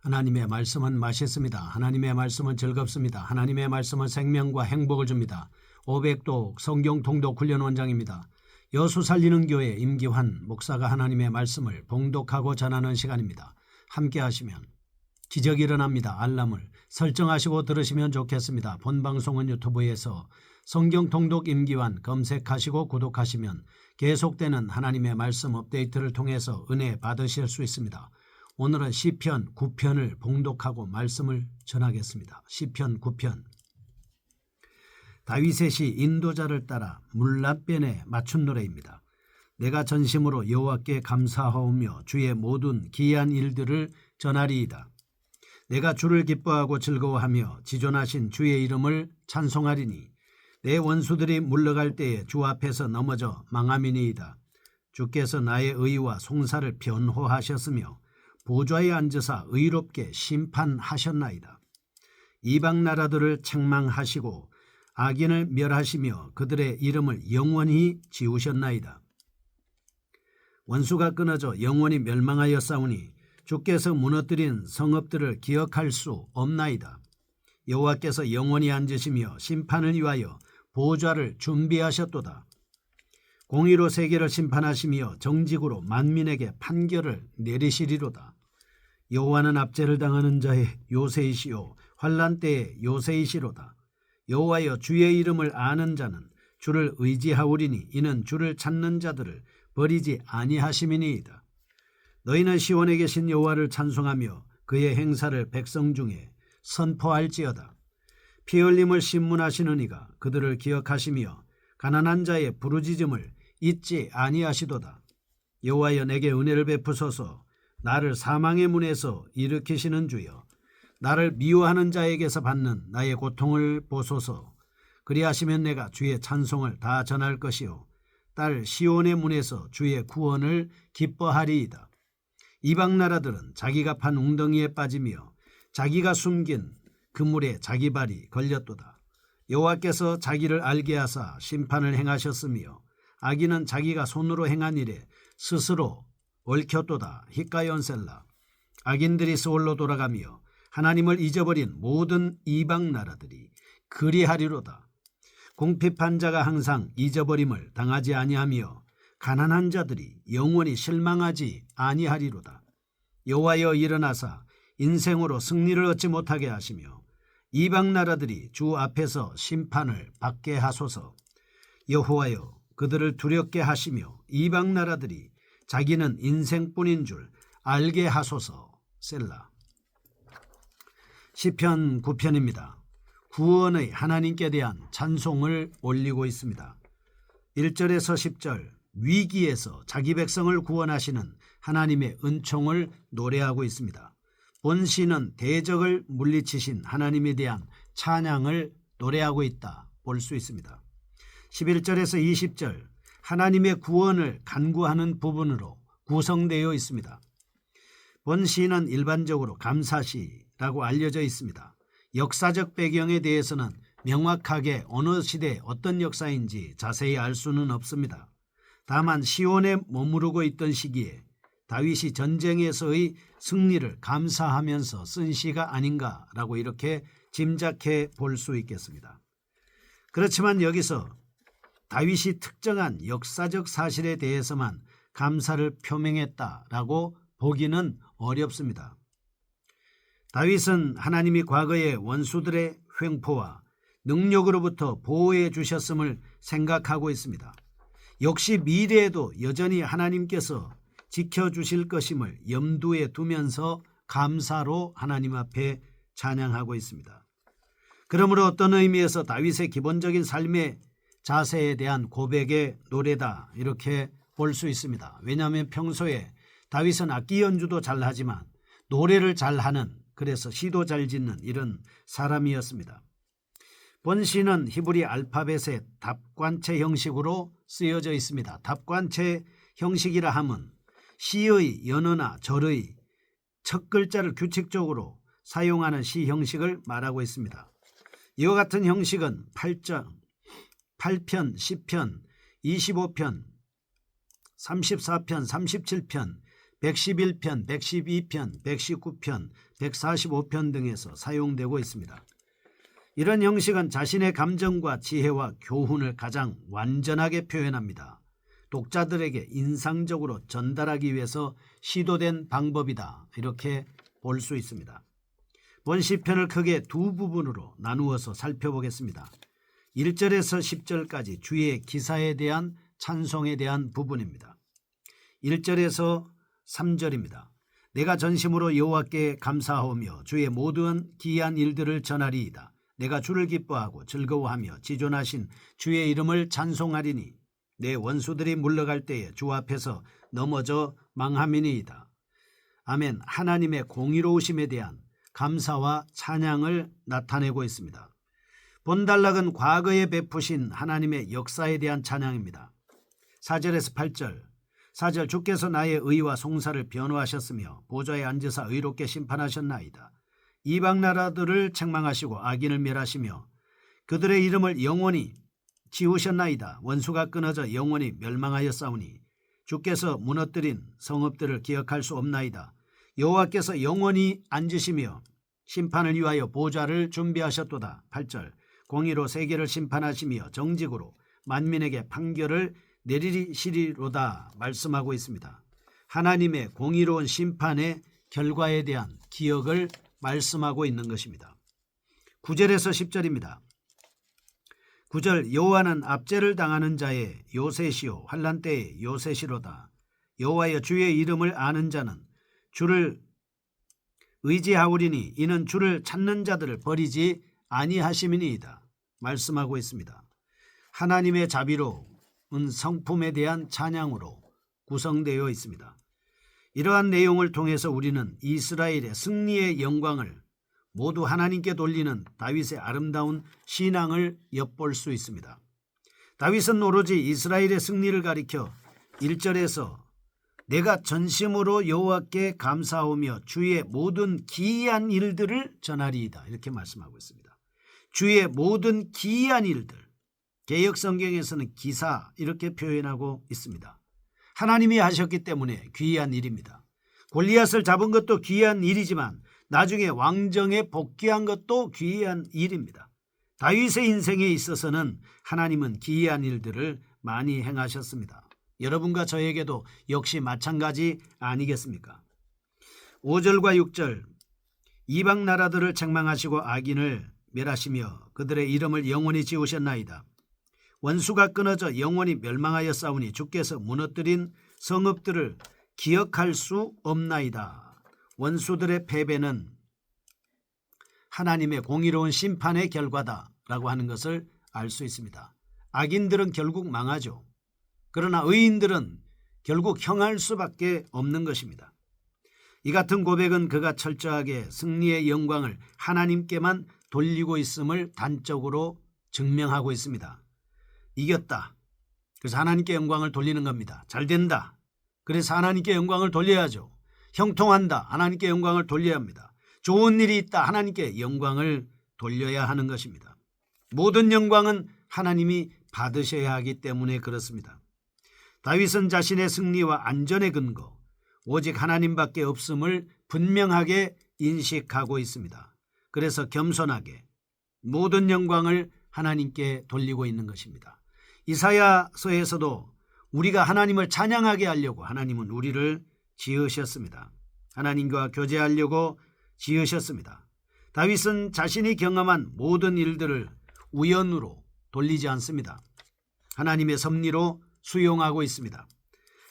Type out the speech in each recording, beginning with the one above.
하나님의 말씀은 맛있습니다. 하나님의 말씀은 즐겁습니다. 하나님의 말씀은 생명과 행복을 줍니다. 500독 성경 통독 훈련 원장입니다. 여수 살리는 교회 임기환 목사가 하나님의 말씀을 봉독하고 전하는 시간입니다. 함께 하시면 기적이 일어납니다. 알람을 설정하시고 들으시면 좋겠습니다. 본 방송은 유튜브에서 성경 통독 임기환 검색하시고 구독하시면 계속되는 하나님의 말씀 업데이트를 통해서 은혜 받으실 수 있습니다. 오늘은 시편 9편을 봉독하고 말씀을 전하겠습니다. 시편 9편. 다윗의 시 인도자를 따라 물납변에 맞춘 노래입니다. 내가 전심으로 여호와께 감사하오며 주의 모든 기이한 일들을 전하리이다. 내가 주를 기뻐하고 즐거워하며 지존하신 주의 이름을 찬송하리니 내 원수들이 물러갈 때에 주 앞에서 넘어져 망함이니이다. 주께서 나의 의와 송사를 변호하셨으며 보좌에 앉으사 의롭게 심판하셨나이다. 이방 나라들을 책망하시고 악인을 멸하시며 그들의 이름을 영원히 지우셨나이다. 원수가 끊어져 영원히 멸망하였사오니 주께서 무너뜨린 성읍들을 기억할 수 없나이다. 여호와께서 영원히 앉으시며 심판을 위하여 보좌를 준비하셨도다. 공의로 세계를 심판하시며 정직으로 만민에게 판결을 내리시리로다. 여호와는 압제를 당하는 자의 요새이시요 환난 때의 요새이시로다. 여호와여 주의 이름을 아는 자는 주를 의지하오리니 이는 주를 찾는 자들을 버리지 아니하심이니이다. 너희는 시온에 계신 여호와를 찬송하며 그의 행사를 백성 중에 선포할지어다. 피 흘림을 신문하시는 이가 그들을 기억하시며 가난한 자의 부르짖음을 잊지 아니하시도다. 여호와여 내게 은혜를 베푸소서. 나를 사망의 문에서 일으키시는 주여 나를 미워하는 자에게서 받는 나의 고통을 보소서. 그리하시면 내가 주의 찬송을 다 전할 것이요 딸 시온의 문에서 주의 구원을 기뻐하리이다. 이방 나라들은 자기가 판 웅덩이에 빠지며 자기가 숨긴 그물에 자기 발이 걸렸도다. 여호와께서 자기를 알게 하사 심판을 행하셨으며 악인은 자기가 손으로 행한 일에 스스로 얽혔도다. 히카연셀라. 악인들이 스올로 돌아가며 하나님을 잊어버린 모든 이방 나라들이 그리하리로다. 궁핍한 자가 항상 잊어버림을 당하지 아니하며 가난한 자들이 영원히 실망하지 아니하리로다. 여호와여 일어나사 인생으로 승리를 얻지 못하게 하시며 이방 나라들이 주 앞에서 심판을 받게 하소서. 여호와여 그들을 두렵게 하시며 이방 나라들이 자기는 인생뿐인 줄 알게 하소서. 셀라. 시편 9편입니다. 구원의 하나님께 대한 찬송을 올리고 있습니다. 1절에서 10절 위기에서 자기 백성을 구원하시는 하나님의 은총을 노래하고 있습니다. 본 시는 대적을 물리치신 하나님에 대한 찬양을 노래하고 있다 볼 수 있습니다. 11절에서 20절 하나님의 구원을 간구하는 부분으로 구성되어 있습니다. 본 시는 일반적으로 감사시라고 알려져 있습니다. 역사적 배경에 대해서는 명확하게 어느 시대 어떤 역사인지 자세히 알 수는 없습니다. 다만 시온에 머무르고 있던 시기에 다윗이 전쟁에서의 승리를 감사하면서 쓴 시가 아닌가라고 이렇게 짐작해 볼 수 있겠습니다. 그렇지만 여기서 다윗이 특정한 역사적 사실에 대해서만 감사를 표명했다라고 보기는 어렵습니다. 다윗은 하나님이 과거의 원수들의 횡포와 능력으로부터 보호해 주셨음을 생각하고 있습니다. 역시 미래에도 여전히 하나님께서 지켜주실 것임을 염두에 두면서 감사로 하나님 앞에 찬양하고 있습니다. 그러므로 어떤 의미에서 다윗의 기본적인 삶의 자세에 대한 고백의 노래다 이렇게 볼 수 있습니다. 왜냐하면 평소에 다윗은 악기 연주도 잘하지만 노래를 잘하는 그래서 시도 잘 짓는 이런 사람이었습니다. 본 시는 히브리 알파벳의 답관체 형식으로 쓰여져 있습니다. 답관체 형식이라 함은 시의 연어나 절의 첫 글자를 규칙적으로 사용하는 시 형식을 말하고 있습니다. 이와 같은 형식은 8편, 10편, 25편, 34편, 37편, 111편, 112편, 119편, 145편 등에서 사용되고 있습니다. 이런 형식은 자신의 감정과 지혜와 교훈을 가장 완전하게 표현합니다. 독자들에게 인상적으로 전달하기 위해서 시도된 방법이다, 이렇게 볼 수 있습니다. 본 시편을 크게 두 부분으로 나누어서 살펴보겠습니다. 1절에서 10절까지 주의 기사에 대한 찬송에 대한 부분입니다. 1절에서 3절입니다. 내가 전심으로 여호와께 감사하오며 주의 모든 기이한 일들을 전하리이다. 내가 주를 기뻐하고 즐거워하며 지존하신 주의 이름을 찬송하리니 내 원수들이 물러갈 때에 주 앞에서 넘어져 망함이니이다. 아멘. 하나님의 공의로우심에 대한 감사와 찬양을 나타내고 있습니다. 본단락은 과거에 베푸신 하나님의 역사에 대한 찬양입니다. 4절에서 8절. 4절 주께서 나의 의와 송사를 변호하셨으며 보좌에 앉으사 의롭게 심판하셨나이다. 이방 나라들을 책망하시고 악인을 멸하시며 그들의 이름을 영원히 지우셨나이다. 원수가 끊어져 영원히 멸망하였사오니 주께서 무너뜨린 성읍들을 기억할 수 없나이다. 여호와께서 영원히 앉으시며 심판을 위하여 보좌를 준비하셨도다. 8절 공의로 세계를 심판하시며 정직으로 만민에게 판결을 내리시리로다 말씀하고 있습니다. 하나님의 공의로운 심판의 결과에 대한 기억을 말씀하고 있는 것입니다. 9절에서 10절입니다. 9절 여호와는 압제를 당하는 자의 요새시요 환난 때의 요새시로다. 여호와여 주의 이름을 아는 자는 주를 의지하오리니 이는 주를 찾는 자들을 버리지 아니하심이니이다 말씀하고 있습니다. 하나님의 자비로운 성품에 대한 찬양으로 구성되어 있습니다. 이러한 내용을 통해서 우리는 이스라엘의 승리의 영광을 모두 하나님께 돌리는 다윗의 아름다운 신앙을 엿볼 수 있습니다. 다윗은 오로지 이스라엘의 승리를 가리켜 1절에서 내가 전심으로 여호와께 감사하오며 주의 모든 기이한 일들을 전하리이다 이렇게 말씀하고 있습니다. 주의 모든 기이한 일들, 개역 성경에서는 기사 이렇게 표현하고 있습니다. 하나님이 하셨기 때문에 귀한 일입니다. 골리앗을 잡은 것도 귀한 일이지만 나중에 왕정에 복귀한 것도 귀한 일입니다. 다윗의 인생에 있어서는 하나님은 기이한 일들을 많이 행하셨습니다. 여러분과 저에게도 역시 마찬가지 아니겠습니까? 5절과 6절 이방 나라들을 책망하시고 악인을 멸하시며 그들의 이름을 영원히 지우셨나이다. 원수가 끊어져 영원히 멸망하였사오니 주께서 무너뜨린 성읍들을 기억할 수 없나이다. 원수들의 패배는 하나님의 공의로운 심판의 결과다라고 하는 것을 알 수 있습니다. 악인들은 결국 망하죠. 그러나 의인들은 결국 형할 수밖에 없는 것입니다. 이 같은 고백은 그가 철저하게 승리의 영광을 하나님께만 돌리고 있음을 단적으로 증명하고 있습니다. 이겼다. 그래서 하나님께 영광을 돌리는 겁니다. 잘 된다. 그래서 하나님께 영광을 돌려야죠. 형통한다. 하나님께 영광을 돌려야 합니다. 좋은 일이 있다. 하나님께 영광을 돌려야 하는 것입니다. 모든 영광은 하나님이 받으셔야 하기 때문에 그렇습니다. 다윗은 자신의 승리와 안전의 근거, 오직 하나님밖에 없음을 분명하게 인식하고 있습니다. 그래서 겸손하게 모든 영광을 하나님께 돌리고 있는 것입니다. 이사야서에서도 우리가 하나님을 찬양하게 하려고 하나님은 우리를 지으셨습니다. 하나님과 교제하려고 지으셨습니다. 다윗은 자신이 경험한 모든 일들을 우연으로 돌리지 않습니다. 하나님의 섭리로 수용하고 있습니다.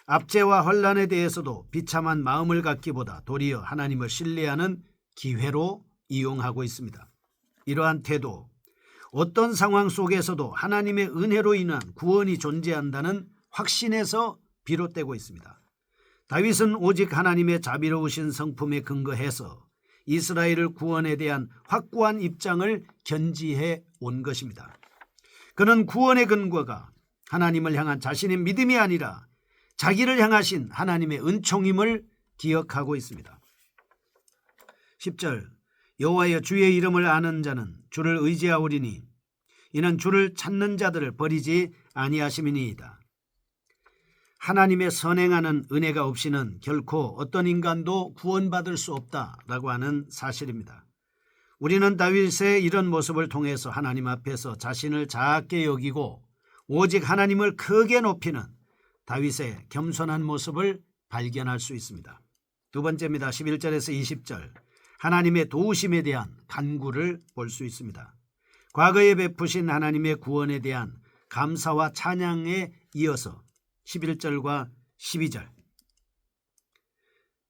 압제와 환난에 대해서도 비참한 마음을 갖기보다 도리어 하나님을 신뢰하는 기회로 이용하고 있습니다. 이러한 태도, 어떤 상황 속에서도 하나님의 은혜로 인한 구원이 존재한다는 확신에서 비롯되고 있습니다. 다윗은 오직 하나님의 자비로우신 성품에 근거해서 이스라엘을 구원에 대한 확고한 입장을 견지해 온 것입니다. 그는 구원의 근거가 하나님을 향한 자신의 믿음이 아니라 자기를 향하신 하나님의 은총임을 기억하고 있습니다. 10절 여호와여 주의 이름을 아는 자는 주를 의지하오리니 이는 주를 찾는 자들을 버리지 아니하심이니이다. 하나님의 선행하는 은혜가 없이는 결코 어떤 인간도 구원받을 수 없다라고 하는 사실입니다. 우리는 다윗의 이런 모습을 통해서 하나님 앞에서 자신을 작게 여기고 오직 하나님을 크게 높이는 다윗의 겸손한 모습을 발견할 수 있습니다. 두 번째입니다. 11절에서 20절 하나님의 도우심에 대한 간구를 볼 수 있습니다. 과거에 베푸신 하나님의 구원에 대한 감사와 찬양에 이어서 11절과 12절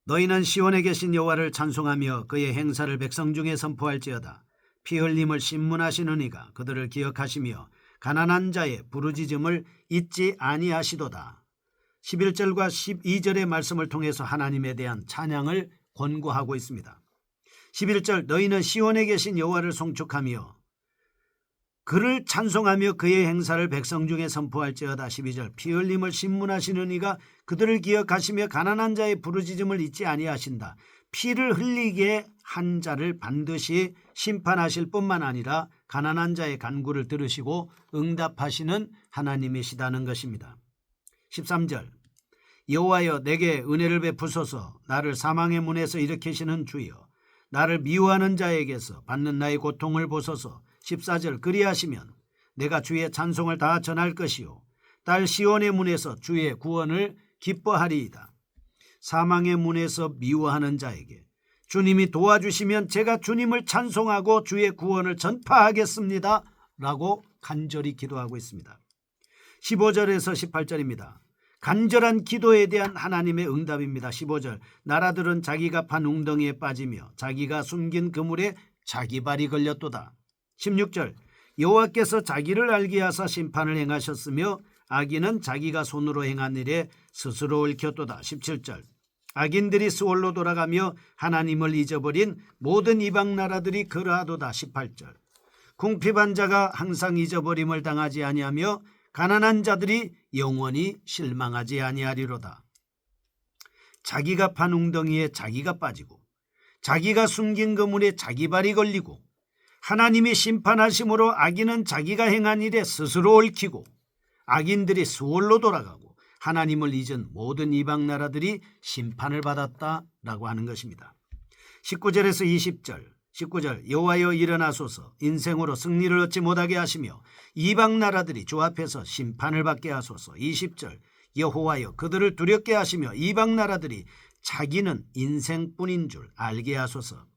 너희는 시온에 계신 여호와를 찬송하며 그의 행사를 백성 중에 선포할지어다. 피 흘림을 신문하시는 이가 그들을 기억하시며 가난한 자의 부르짖음을 잊지 아니하시도다. 11절과 12절의 말씀을 통해서 하나님에 대한 찬양을 권고하고 있습니다. 11절 너희는 시온에 계신 여호와를 송축하며 그를 찬송하며 그의 행사를 백성 중에 선포할지어다. 12절 피 흘림을 신문하시는 이가 그들을 기억하시며 가난한 자의 부르짖음을 잊지 아니하신다. 피를 흘리게 한 자를 반드시 심판하실 뿐만 아니라 가난한 자의 간구를 들으시고 응답하시는 하나님이시다는 것입니다. 13절 여호와여 내게 은혜를 베푸소서. 나를 사망의 문에서 일으키시는 주여 나를 미워하는 자에게서 받는 나의 고통을 보소서. 14절 그리하시면 내가 주의 찬송을 다 전할 것이요 딸 시온의 문에서 주의 구원을 기뻐하리이다. 사망의 문에서 미워하는 자에게 주님이 도와주시면 제가 주님을 찬송하고 주의 구원을 전파하겠습니다 라고 간절히 기도하고 있습니다. 15절에서 18절입니다. 간절한 기도에 대한 하나님의 응답입니다. 15절 나라들은 자기가 판 웅덩이에 빠지며 자기가 숨긴 그물에 자기 발이 걸렸도다. 16절 여호와께서 자기를 알게 하사 심판을 행하셨으며 악인은 자기가 손으로 행한 일에 스스로 얽혔도다. 17절 악인들이 수월로 돌아가며 하나님을 잊어버린 모든 이방 나라들이 그러하도다. 18절 궁핍한 자가 항상 잊어버림을 당하지 아니하며 가난한 자들이 영원히 실망하지 아니하리로다. 자기가 판 웅덩이에 자기가 빠지고 자기가 숨긴 그물에 자기 발이 걸리고 하나님이 심판하심으로 악인은 자기가 행한 일에 스스로 얽히고 악인들이 수월로 돌아가고 하나님을 잊은 모든 이방 나라들이 심판을 받았다라고 하는 것입니다. 19절에서 20절 19절 여호와여 일어나소서. 인생으로 승리를 얻지 못하게 하시며 이방 나라들이 주 앞에서 심판을 받게 하소서. 20절 여호와여 그들을 두렵게 하시며 이방 나라들이 자기는 인생뿐인 줄 알게 하소서.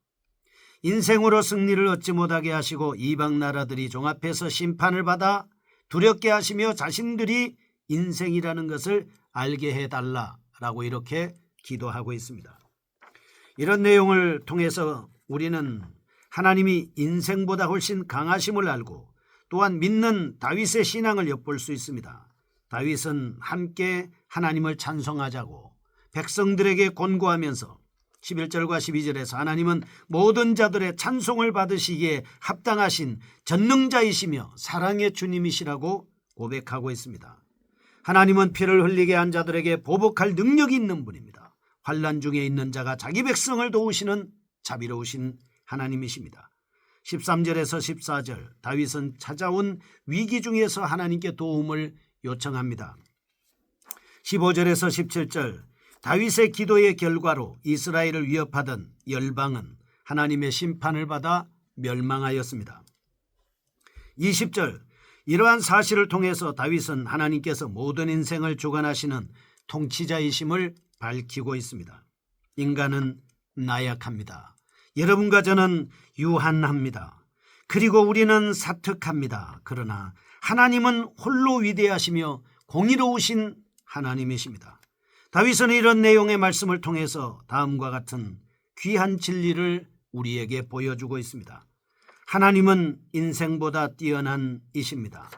인생으로 승리를 얻지 못하게 하시고 이방 나라들이 종 앞에서 심판을 받아 두렵게 하시며 자신들이 인생이라는 것을 알게 해달라라고 이렇게 기도하고 있습니다. 이런 내용을 통해서 우리는 하나님이 인생보다 훨씬 강하심을 알고 또한 믿는 다윗의 신앙을 엿볼 수 있습니다. 다윗은 함께 하나님을 찬송하자고 백성들에게 권고하면서 11절과 12절에서 하나님은 모든 자들의 찬송을 받으시기에 합당하신 전능자이시며 사랑의 주님이시라고 고백하고 있습니다. 하나님은 피를 흘리게 한 자들에게 보복할 능력이 있는 분입니다. 환난 중에 있는 자가 자기 백성을 도우시는 자비로우신 하나님이십니다. 13절에서 14절 다윗은 찾아온 위기 중에서 하나님께 도움을 요청합니다. 15절에서 17절 다윗의 기도의 결과로 이스라엘을 위협하던 열방은 하나님의 심판을 받아 멸망하였습니다. 20절 이러한 사실을 통해서 다윗은 하나님께서 모든 인생을 주관하시는 통치자이심을 밝히고 있습니다. 인간은 나약합니다. 여러분과 저는 유한합니다. 그리고 우리는 사특합니다. 그러나 하나님은 홀로 위대하시며 공의로우신 하나님이십니다. 다윗은 이런 내용의 말씀을 통해서 다음과 같은 귀한 진리를 우리에게 보여주고 있습니다. 하나님은 인생보다 뛰어난 이십니다.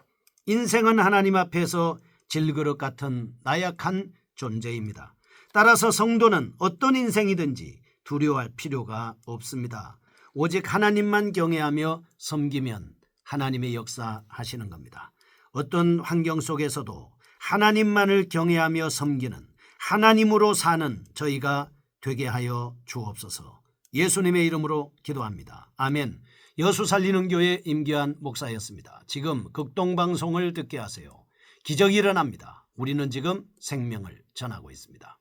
인생은 하나님 앞에서 질그릇 같은 나약한 존재입니다. 따라서 성도는 어떤 인생이든지 두려워할 필요가 없습니다. 오직 하나님만 경외하며 섬기면 하나님의 역사하시는 겁니다. 어떤 환경 속에서도 하나님만을 경외하며 섬기는 하나님으로 사는 저희가 되게 하여 주옵소서. 예수님의 이름으로 기도합니다. 아멘. 여수 살리는 교회 임기환 목사였습니다. 지금 극동방송을 듣게 하세요. 기적이 일어납니다. 우리는 지금 생명을 전하고 있습니다.